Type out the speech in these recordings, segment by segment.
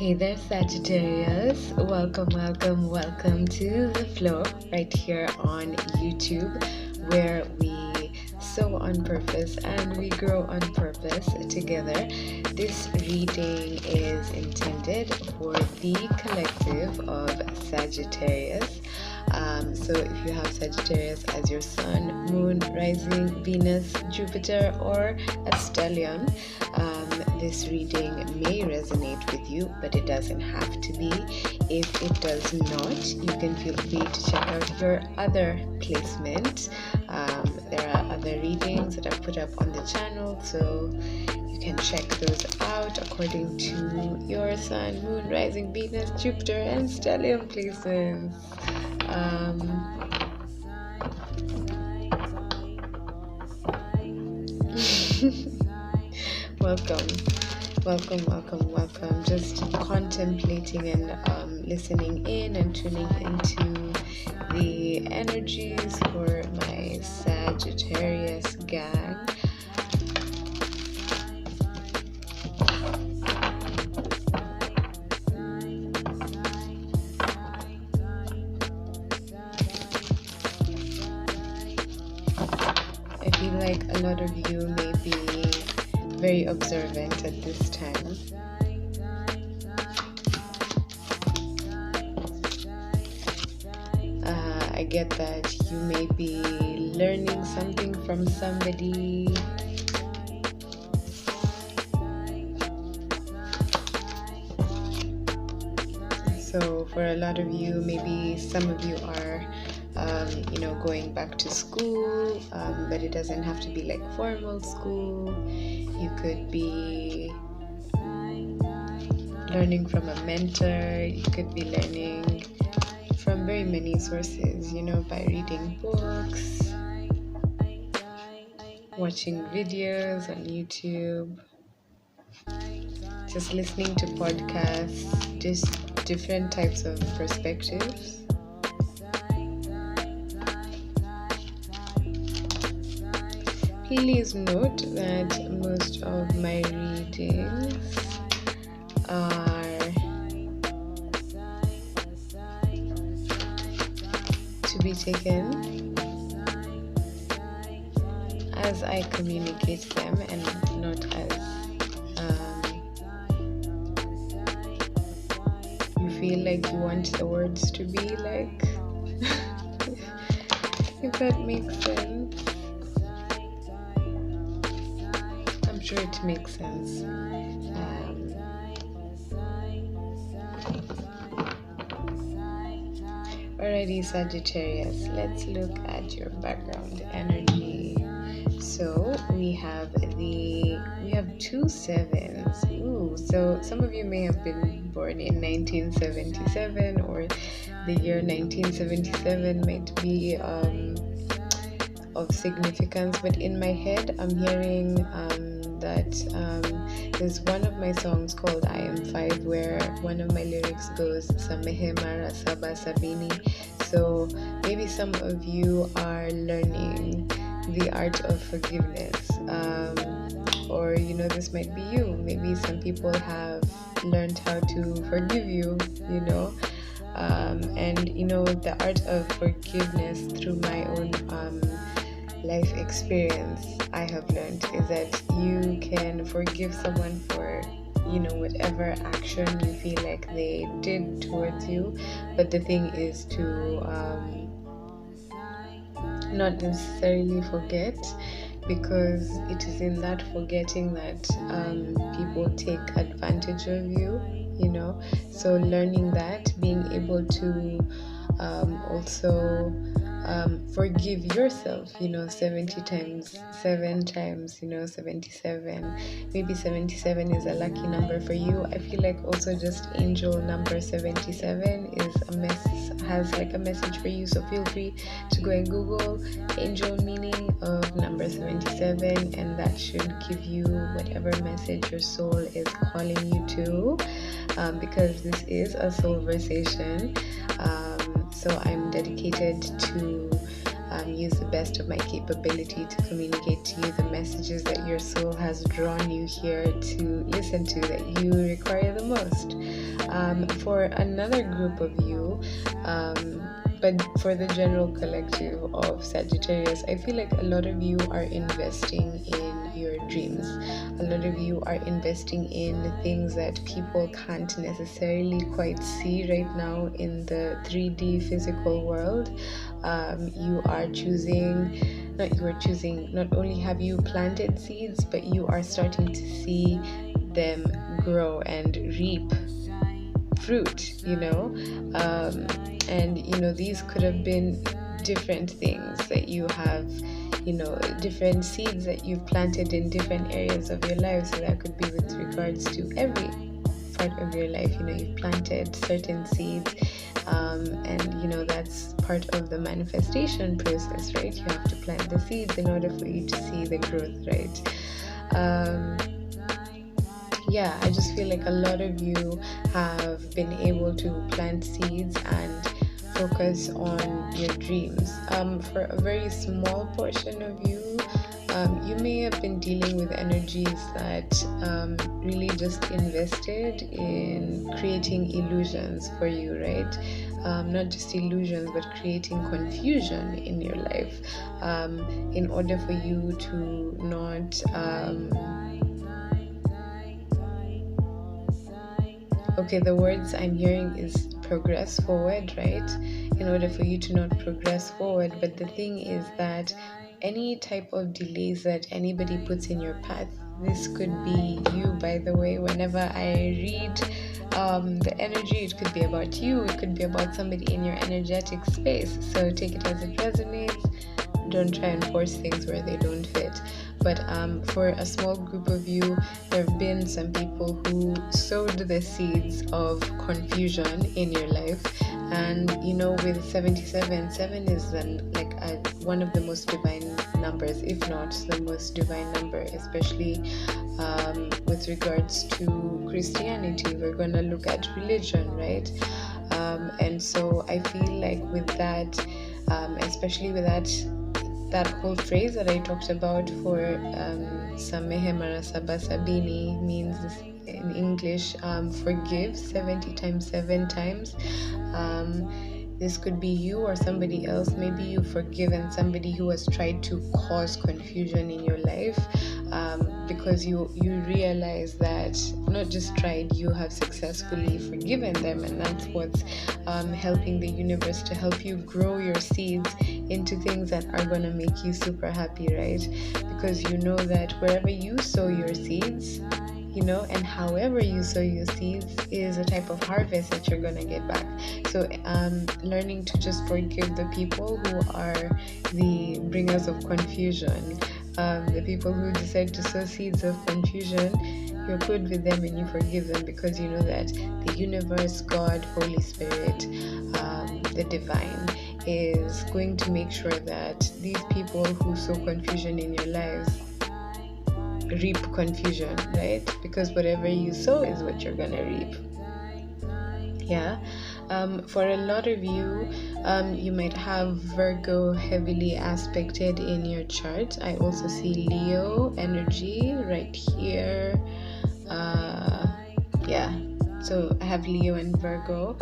Hey there, Sagittarius. Welcome to the flow right here on YouTube, where we sow on purpose and we grow on purpose together. This reading is intended for the collective of Sagittarius. So if you have Sagittarius as your sun, moon, rising, Venus, Jupiter, or a stellium, this reading may resonate with you, but it doesn't have to be. If it does not, you can feel free to check out your other placement. There are other readings that I've put up on the channel, so you can check those out according to your sun, moon, rising, Venus, Jupiter, and stellium placements. Welcome. Just contemplating and listening in and tuning into the energies for my Sagittarius gang. I feel like a lot of you may be very observant at this time. I get that you may be learning something from somebody. So for a lot of you, maybe some of you are going back to school, but it doesn't have to be like formal school. You could be learning from a mentor. You could be learning from very many sources, by reading books, watching videos on YouTube, just listening to podcasts, just different types of perspectives. Please note that most of my readings are to be taken as I communicate them and not as you feel like you want the words to be like. If that makes sense. I'm sure it makes sense. Alrighty, Sagittarius, let's look at your background energy. So we have two sevens. Ooh, so some of you may have been born in 1977, or the year 1977 might be of significance, but in my head I'm hearing that there's one of my songs called I Am 5, where one of my lyrics goes Samehe Mara Saba Sabini. So maybe some of you are learning the art of forgiveness, or this might be you. Maybe some people have learned how to forgive you, and the art of forgiveness through my own life experience I have learned is that you can forgive someone for whatever action you feel like they did towards you, but the thing is to not necessarily forget, because it is in that forgetting that people take advantage of you, so learning that, being able to also forgive yourself, 70 times 7 times 77. Maybe 77 is a lucky number for you. I feel like also just angel number 77 has like a message for you, so feel free to go and Google angel meaning of number 77, and that should give you whatever message your soul is calling you to, because this is a Soulversation. So I'm dedicated to use the best of my capability to communicate to you the messages that your soul has drawn you here to listen to, that you require the most. For another group of you, but for the general collective of Sagittarius, I feel like a lot of you are investing in your dreams. A lot of you are investing in things that people can't necessarily quite see right now in the 3D physical world. You are choosing, not only have you planted seeds, but you are starting to see them grow and reap fruit, and these could have been different things that you have, different seeds that you've planted in different areas of your life. So that could be with regards to every part of your life. You've planted certain seeds, and that's part of the manifestation process, right? You have to plant the seeds in order for you to see the growth, right? I just feel like a lot of you have been able to plant seeds and focus on your dreams. For a very small portion of you, you may have been dealing with energies that really just invested in creating illusions for you, right? Not just illusions, but creating confusion in your life, in order for you to not the words I'm hearing is progress forward, right? In order for you to not progress forward. But the thing is that any type of delays that anybody puts in your path, this could be you, by the way. Whenever I read the energy, it could be about you, it could be about somebody in your energetic space. So take it as it resonates. Don't try and force things where they don't fit. But for a small group of you, there have been some people who sowed the seeds of confusion in your life. And with 77, 7 is one of the most divine numbers, if not the most divine number, especially with regards to Christianity. We're going to look at religion, right? And so I feel like with that, especially with that whole phrase that I talked about for Samehe Mara Saba Sabini, means in English, forgive 70 times 7 times. This could be you or somebody else. Maybe you've forgiven somebody who has tried to cause confusion in your life, because you realize that not just tried, you have successfully forgiven them, and that's what's helping the universe to help you grow your seeds into things that are going to make you super happy, right? Because you know that wherever you sow your seeds, and however you sow your seeds is a type of harvest that you're going to get back. So learning to just forgive the people who are the bringers of confusion, the people who decide to sow seeds of confusion, you're good with them and you forgive them, because you know that the universe, God, Holy Spirit, the divine, is going to make sure that these people who sow confusion in your lives reap confusion, right? Because whatever you sow is what you're gonna reap. For a lot of you, you might have Virgo heavily aspected in your chart. I also see Leo energy right here. So I have Leo and Virgo,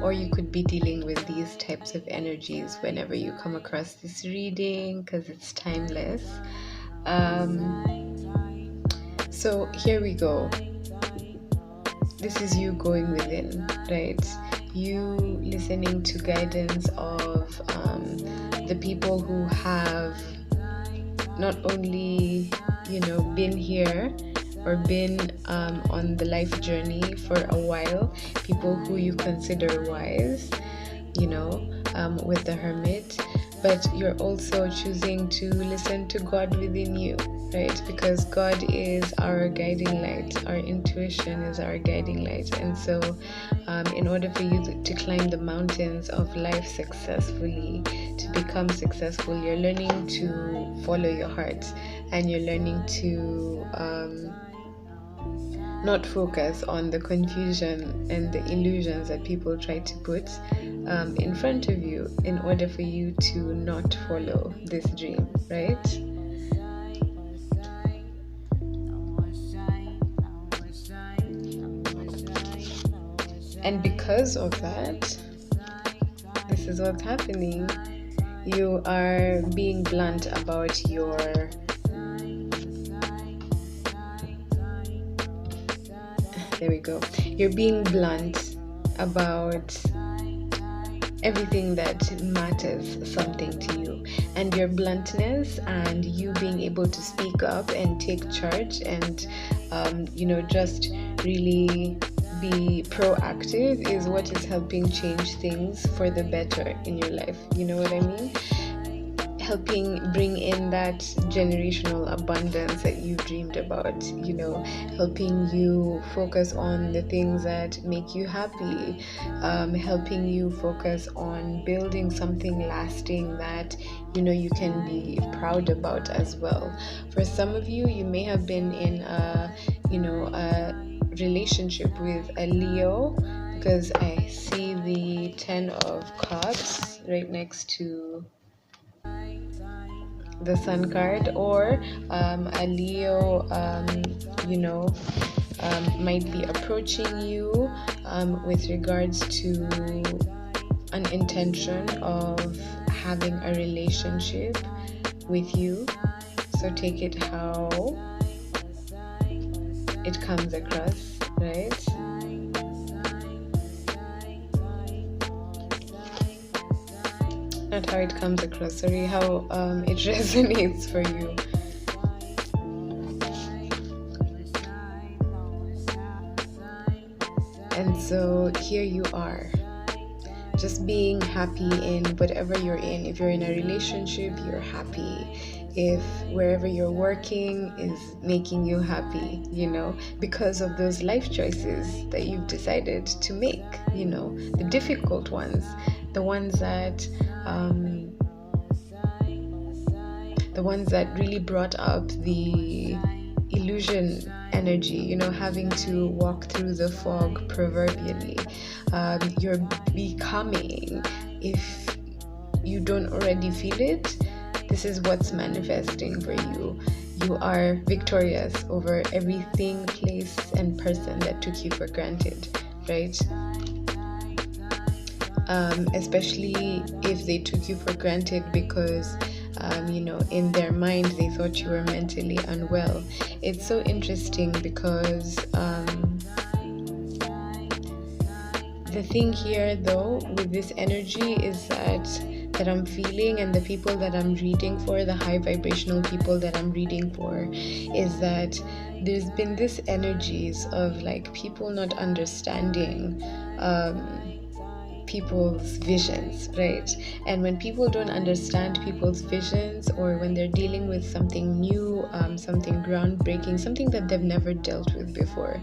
or you could be dealing with these types of energies whenever you come across this reading, because it's timeless. So here we go. This is you going within, right? You listening to guidance of the people who have not only, been here or been on the life journey for a while, people who you consider wise, with the Hermit, but you're also choosing to listen to God within you, right? Because God is our guiding light, our intuition is our guiding light. And so in order for you to climb the mountains of life successfully, to become successful, you're learning to follow your heart, and you're learning to not focus on the confusion and the illusions that people try to put in front of you in order for you to not follow this dream, right? And because of that, this is what's happening. You are being blunt about your You're being blunt about everything that matters something to you, and your bluntness and you being able to speak up and take charge and just really be proactive is what is helping change things for the better in your life. You know what I mean? Helping bring in that generational abundance that you've dreamed about, helping you focus on the things that make you happy, helping you focus on building something lasting that you can be proud about as well. For some of you, you may have been in a relationship with a Leo, because I see the 10 of Cups right next to the Sun card, or a Leo might be approaching you with regards to an intention of having a relationship with you. So take it how it comes across, right? Not how it comes across, sorry, how it resonates for you. And so here you are, just being happy in whatever you're in. If you're in a relationship, you're happy. If wherever you're working is making you happy, because of those life choices that you've decided to make, the difficult ones, the ones that really brought up the illusion energy, having to walk through the fog proverbially. You're becoming, if you don't already feel it, this is what's manifesting for you. You are victorious over everything, place, and person that took you for granted, right? Especially if they took you for granted because in their mind they thought you were mentally unwell. It's so interesting because the thing here though with this energy is that I'm feeling, and the people that I'm reading for, the high vibrational people that I'm reading for, is that there's been this energies of like people not understanding people's visions, right? And when people don't understand people's visions, or when they're dealing with something new, something groundbreaking, something that they've never dealt with before,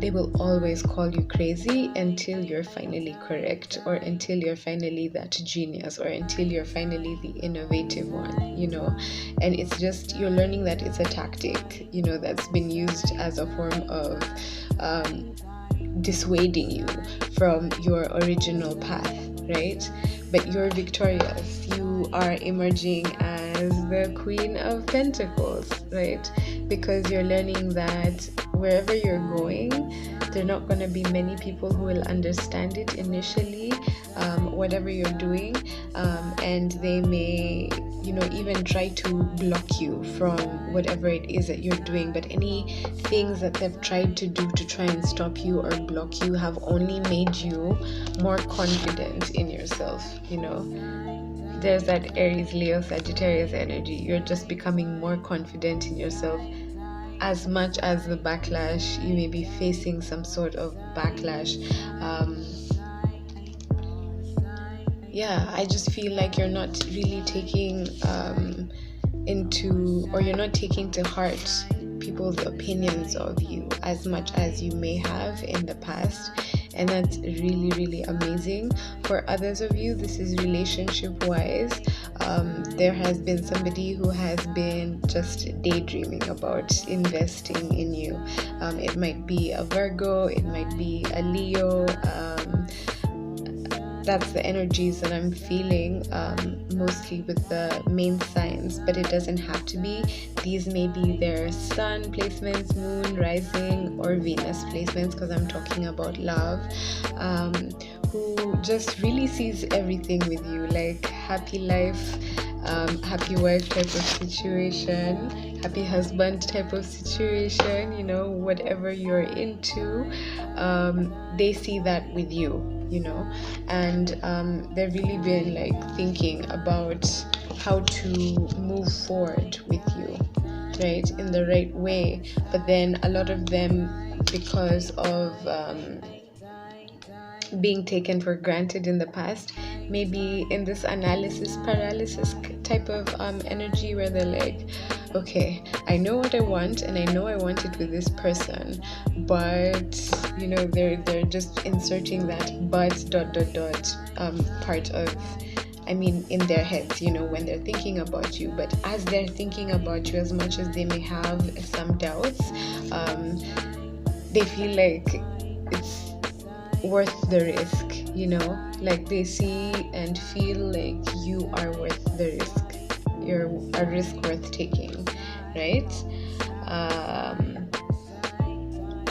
they will always call you crazy until you're finally correct, or until you're finally that genius, or until you're finally the innovative one, and it's just, you're learning that it's a tactic, that's been used as a form of dissuading you from your original path, right? But you're victorious. You are emerging as the Queen of Pentacles, right? Because you're learning that wherever you're going, there are not going to be many people who will understand it initially, whatever you're doing, and they may even try to block you from whatever it is that you're doing. But any things that they've tried to do to try and stop you or block you have only made you more confident in yourself. There's that Aries, Leo, Sagittarius energy. You're just becoming more confident in yourself. As much as the backlash, you may be facing some sort of backlash. I just feel like you're not really taking you're not taking to heart people's opinions of you as much as you may have in the past. and that's really, really amazing. For others of you, this is relationship wise. There has been somebody who has been just daydreaming about investing in you. It might be a Virgo, it might be a Leo. That's the energies that I'm feeling, mostly with the main signs, but it doesn't have to be. These may be their sun placements, moon, rising, or Venus placements, because I'm talking about love, who just really sees everything with you, like happy life, happy wife type of situation, happy husband type of situation, whatever you're into, they see that with you. And they've really been like thinking about how to move forward with you, right, in the right way. But then a lot of them, because of being taken for granted in the past, maybe in this analysis paralysis type of energy, where they're like, okay, I know what I want, and I know I want it with this person, but they're just inserting that but ... part of, in their heads, when they're thinking about you. But as they're thinking about you, as much as they may have some doubts, they feel like it's worth the risk, like they see and feel like you are worth the risk. You're a risk worth taking, right?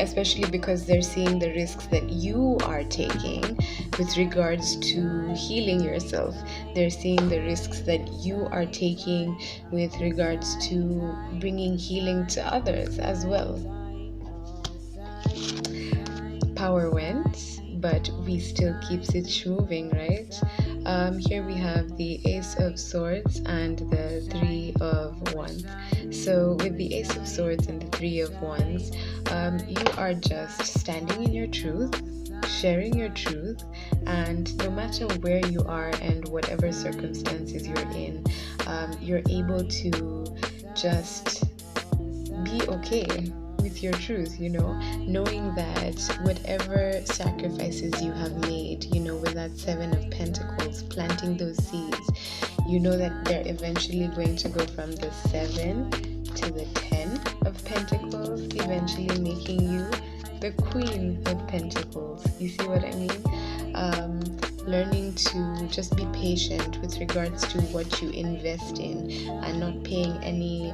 Especially because they're seeing the risks that you are taking with regards to healing yourself. They're seeing the risks that you are taking with regards to bringing healing to others as well. Power went, but we still keeps it moving, right? Here we have the Ace of Swords and the Three of Wands. So with the Ace of Swords and the Three of Wands, you are just standing in your truth, sharing your truth, and no matter where you are and whatever circumstances you're in, you're able to just be okay with your truth, knowing that whatever sacrifices you have made, with that Seven of Pentacles, planting those seeds, that they're eventually going to go from the 7 to the 10 of Pentacles, eventually making you the Queen of Pentacles. You see what I mean? Learning to just be patient with regards to what you invest in, and not paying any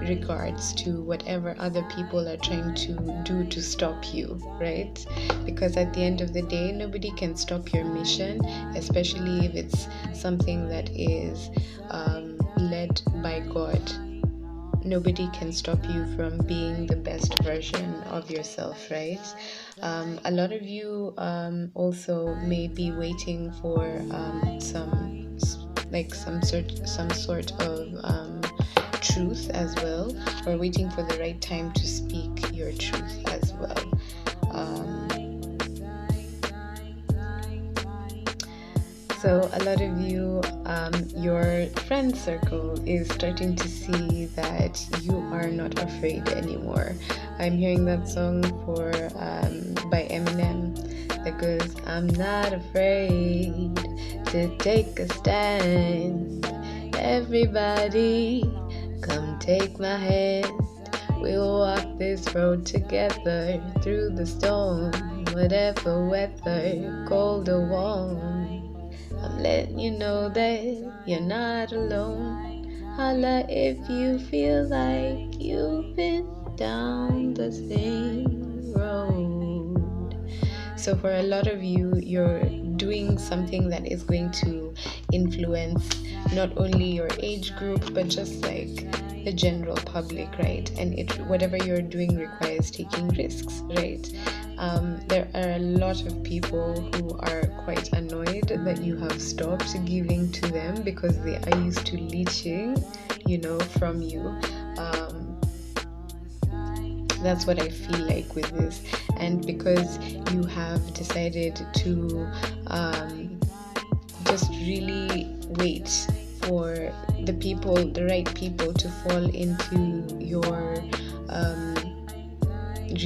regards to whatever other people are trying to do to stop you, right? Because at the end of the day, nobody can stop your mission, especially if it's something that is led by God. Nobody can stop you from being the best version of yourself, right? A lot of you also may be waiting for some sort of truth as well, or waiting for the right time to speak your truth as well. So a lot of you, your friend circle is starting to see that you are not afraid anymore. I'm hearing that song by Eminem that goes, I'm not afraid to take a stand. Everybody, come take my hand. We'll walk this road together through the storm, whatever weather, cold or warm. I'm letting you know that you're not alone. Holla if you feel like you've been down the same road. So for a lot of you, you're doing something that is going to influence not only your age group, but just like the general public, right? And whatever you're doing requires taking risks, right? There are a lot of people who are quite annoyed that you have stopped giving to them because they are used to leeching, from you. That's what I feel like with this. And because you have decided to just really wait for the right people to fall into your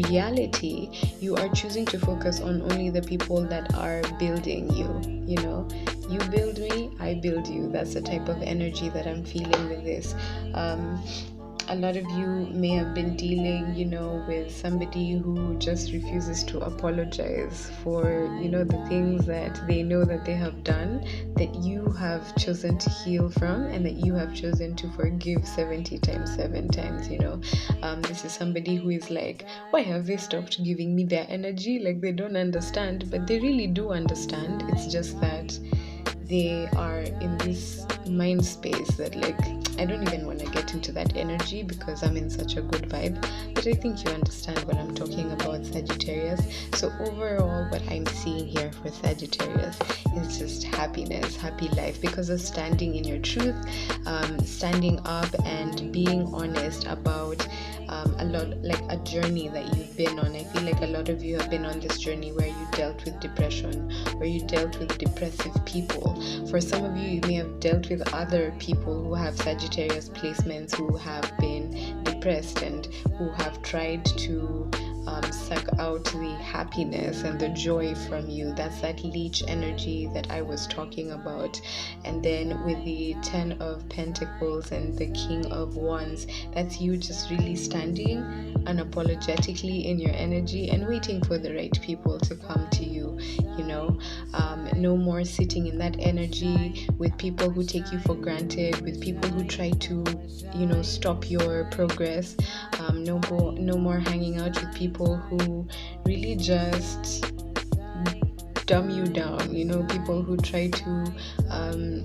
reality, you are choosing to focus on only the people that are building you. You build me, I build you. That's the type of energy that I'm feeling with this. A lot of you may have been dealing, with somebody who just refuses to apologize for, the things that they know that they have done, that you have chosen to heal from, and that you have chosen to forgive 70 times, 7 times. This is somebody who is like, why have they stopped giving me their energy? Like, they don't understand, but they really do understand. It's just that they are in this mind space that, like, I don't even want to get into that energy because I'm in such a good vibe. But I think you understand what I'm talking about, Sagittarius. So overall, what I'm seeing here for Sagittarius is just happiness, happy life, because of standing in your truth, standing up and being honest about a lot, like a journey that you've been on. I feel like a lot of you have been on this journey where you dealt with depression, where you dealt with depressive people. For some of you, you may have dealt with other people who have Sagittarius placements, who have been depressed and who have tried to suck out the happiness and the joy from you. That's that leech energy that I was talking about. And then with the 10 of Pentacles and the King of Wands, that's you just really standing unapologetically in your energy and waiting for the right people to come to you. No more sitting in that energy with people who take you for granted, with people who try to stop your progress. No more hanging out with people who really just dumb you down, people who try to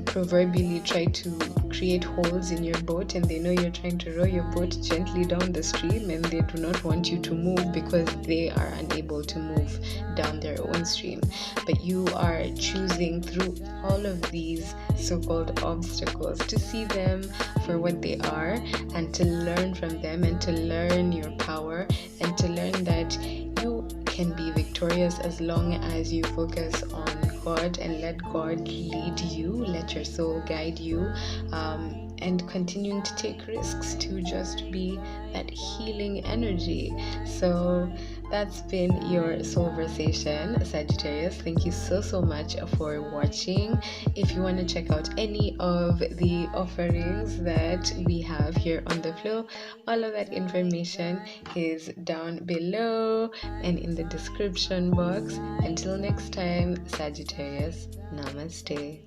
proverbially try to create holes in your boat, and they know you're trying to row your boat gently down the stream, and they do not want you to move because they are unable to move down their own stream. But you are choosing through all of these so-called obstacles to see them for what they are, and to learn from them, and to learn your power, and to learn that you can be victorious as long as you focus on God and let God lead you, let your soul guide you, and continuing to take risks to just be that healing energy. So that's been your Soulversation, Sagittarius. Thank you so much for watching. If you want to check out any of the offerings that we have here on the flow, all of that information is down below and in the description box. Until next time, Sagittarius, namaste.